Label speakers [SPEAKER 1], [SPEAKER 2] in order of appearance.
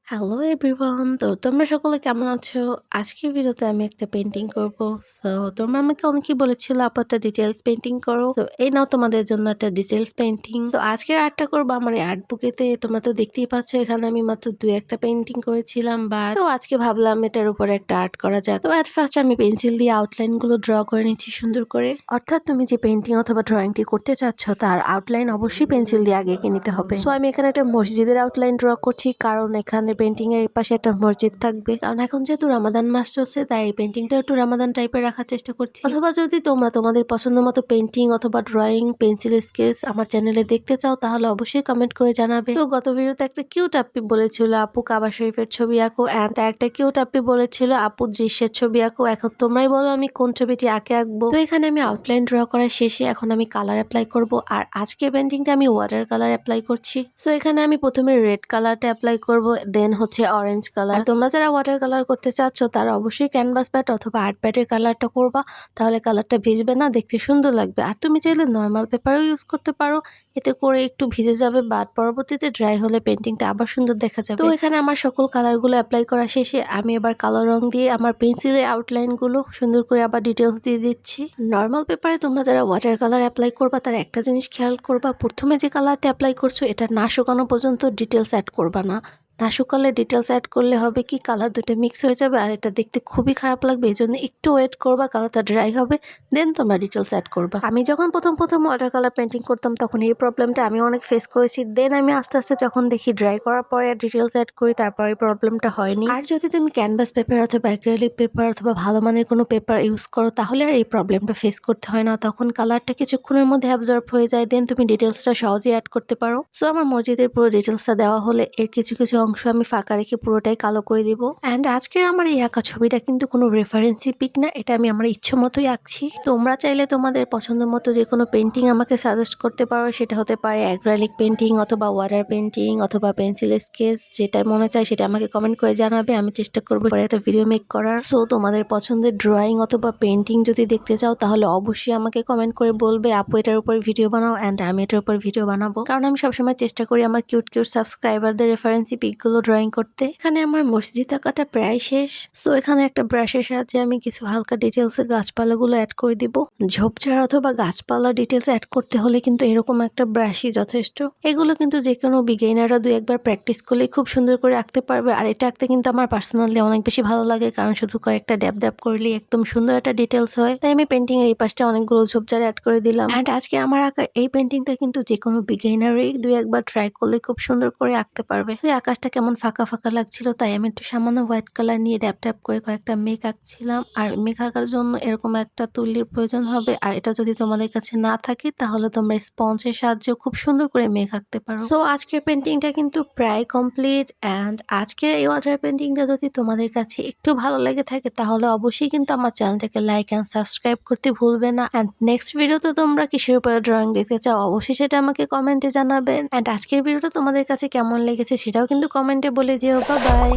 [SPEAKER 1] Hello everyone, তো তোমরা সকলে কেমন আছো? আজকের ভিডিওতে আমি একটা পেন্টিং করব। সো তোমরা আমাকে অনেকেই বলেছিল আপু একটা ডিটেলস পেন্টিং করো। সো এই নাও তোমাদের জন্য একটা ডিটেলস পেন্টিং। সো আজকের আর্টটা করবো আমার এই আর্ট বুকেতে। তোমরা তো দেখতেই পাচ্ছ এখানে আমি মাত্র দুই একটা পেন্টিং করেছিলাম, বাট তো আজকে ভাবলাম এটার উপরে একটা আর্ট করা যাক। তো এট ফার্স্ট আমি পেন্সিল দিয়ে আউটলাইন গুলো ড্র করে নিচ্ছি সুন্দর করে। অর্থাৎ তুমি যে পেন্টিং অথবা ড্রয়িংটি করতে চাচ্ছ তার আউটলাইন অবশ্যই পেন্সিল দিয়ে আগে এঁকে নিতে হবে। সো আমি এখানে একটা মসজিদের আউটলাইন ড্র করছি, কারণ এখানে পেন্টিং এর পাশে একটা মসজিদ থাকবে। কারণ এখন যেহেতু রামাদান মাস চলছে তাই এই পেন্টিংটা একটু রামাদান টাইপের রাখার চেষ্টা করছি। অথবা যদি তোমরা তোমাদের পছন্দ মতো পেন্টিং অথবা ড্রয়িং, পেন্সিল স্কেচ আমার চ্যানেলে দেখতে চাও তাহলে অবশ্যই কমেন্ট করে জানাবে। তো গত ভিডিওতে একটা কিউট আপ্পি বলেছিল আপু কাবা শরীফের ছবি আঁকো, অ্যান্ড একটা কিউট আপ্পি বলেছিল আপু দৃশ্যের ছবি আঁকো। এখন তোমরাই বলো আমি কোন ছবিটি আঁকবো। তো এখানে আমি আউটলাইন ড্র করার শেষে এখন আমি কালার অ্যাপ্লাই করব, আর আজকের পেন্টিংটা আমি ওয়াটার কালার অ্যাপ্লাই করছি। সো এখানে আমি প্রথমে রেড কালারটা অ্যাপ্লাই করব, দেন হচ্ছে অরেঞ্জ কালার। তোমরা যারা ওয়াটার কালার করতে চাচ্ছ তারা অবশ্যই ক্যানভাস প্যাড অথবা আর্ট প্যাডের কালারটা করবা, তাহলে কালারটা ভিজবে না, দেখতে সুন্দর লাগবে। আর তুমি চাইলে নর্মাল পেপারও ইউজ করতে পারো, এতে করে একটু ভিজে যাবে, বাট পরবর্তীতে ড্রাই হলে পেন্টিংটা আবার সুন্দর দেখা যাবে। তো এখানে আমার সকল কালারগুলো অ্যাপ্লাই করা শেষে আমি এবার কালো রং দিয়ে আমার পেন্সিলের আউটলাইনগুলো সুন্দর করে আবার ডিটেলস দিয়ে দিচ্ছি। নর্মাল পেপারে তোমরা যারা ওয়াটার কালার অ্যাপ্লাই করবা তার একটা জিনিস খেয়াল করবা, প্রথমে যে কালারটা অ্যাপ্লাই করছো এটা না শুকানো পর্যন্ত ডিটেলস অ্যাড করবা না। না শুকালে ডিটেলস অ্যাড করলে হবে কি কালার দুটো মিক্স হয়ে যাবে আর এটা দেখতে খুবই খারাপ লাগবে। এই জন্য একটু ওয়েট করবা, কালারটা ড্রাই হবে, দেন তোমরা ডিটেলস অ্যাড করবা। আমি যখন প্রথম ওয়াটার কালার পেন্টিং করতাম তখন এই প্রবলেমটা আমি অনেক ফেস করেছি। দেন আমি আস্তে আস্তে যখন দেখি ড্রাই করার পরে ডিটেলস অ্যাড করি, তারপর এই প্রবলেমটা হয়নি। আর যদি তুমি ক্যানভাস পেপার অথবা অ্যাক্রিলিক পেপার অথবা ভালো মানের কোনো পেপার ইউজ করো তাহলে আর এই প্রবলেমটা ফেস করতে হয় না, তখন কালারটা কিছুক্ষণের মধ্যে অ্যাবজর্ব হয়ে যায়, দেন তুমি ডিটেলসটা সহজেই অ্যাড করতে পারো। সো আমার মসজিদের পুরো ডিটেলসটা দেওয়া হলে এর কিছু কিছু অংশ আমি ফাঁকা রেখে পুরোটাই কালো করে দিব। অ্যান্ড আজকের আমার এই আঁকা ছবিটা কিন্তু কোনো রেফারেন্সি পিক না, এটা আমি আমার ইচ্ছে মতোই আঁকছি। তোমরা চাইলে তোমাদের পছন্দ মতো যে কোনো পেন্টিং আমাকে সাজেস্ট করতে পারো, সেটা হতে পারে অ্যাক্রিলিক পেন্টিং অথবা ওয়াটার পেন্টিং অথবা পেন্সিল স্কেচ, যেটা মনে চায় সেটা আমাকে কমেন্ট করে জানাবে, আমি চেষ্টা করবো পরে একটা ভিডিও মেক করার। সো তোমাদের পছন্দের ড্রয়িং অথবা পেন্টিং যদি দেখতে চাও তাহলে অবশ্যই আমাকে কমেন্ট করে বলবে আপু এটার উপর ভিডিও বানাও, অ্যান্ড আমি এটার উপর ভিডিও বানাবো। কারণ আমি সবসময় চেষ্টা করি আমার কিউট সাবস্ক্রাইবারদের রেফারেন্সি পিকগুলো ড্রয়িং করতে। এখানে আমার মসজিদ আঁকাটা প্রায় শেষ। সো এখানে একটা ব্রাশের সাহায্যে আমি কিছু হালকা ডিটেলসে গাছপালাগুলো অ্যাড করে দিব। ঝোপঝাড় অথবা গাছপালা ডিটেলস অ্যাড করতে হলে কিন্তু এরকম একটা ব্রাশই যথেষ্ট। এগুলো কিন্তু যে কোনো বিগিনাররা দুই একবার প্র্যাকটিস করলেই খুব সুন্দর করে আঁকতে পারবে। আর এটা আঁকতে কিন্তু আমার পার্সোনালি অনেক বেশি ভালো লাগে, কারণ শুধু কয়েকটা ড্যাব ড্যাব করলেই একদম সুন্দর একটা ডিটেলস হয়। তাই আমি পেন্টিং এর এই পাশটা অনেকগুলো ঝোপঝাড় অ্যাড করে দিলাম। অ্যান্ড আজকে আমার আঁকা এই পেন্টিংটা কিন্তু যে কোনো বিগিনারই দুই একবার ট্রাই করলে খুব সুন্দর করে আঁকতে পারবে। তো এই আকাশটা কেমন ফাঁকা ফাঁকা লাগছিল, তাই আমি একটু সামান্য হোয়াইট কালার নিয়ে ড্যাপ ড্যাপ করে কয়েকটা মেঘ আঁকছিলাম। আর মেঘ আঁকার জন্য এরকম একটা তুলির প্রয়োজন হবে, আর এটা যদি তোমাদের কাছে না থাকে তাহলে তোমরা স্পঞ্জের সাহায্যে খুব সুন্দর করে মেঘ আঁকতে পারো। সো আজকের পেন্টিংটা কিন্তু প্রায় কমপ্লিট। অ্যান্ড আজকের এই ওয়াটার পেন্টিংটা যদি তোমাদের কাছে একটু ভালো লেগে থাকে তাহলে অবশ্যই কিন্তু আমার চ্যানেলটাকে লাইক অ্যান্ড সাবস্ক্রাইব করতে ভুলবে না। অ্যান্ড নেক্সট ভিডিওতে তোমরা কিসের উপরে ড্রয়িং দেখতে চাও অবশ্যই সেটা আমাকে কমেন্টে জানাবেন। অ্যান্ড আজকের ভিডিওটা তোমাদের কাছে কেমন লেগেছে সেটাও কিন্তু কমেন্টে বলে দিও। Bye bye.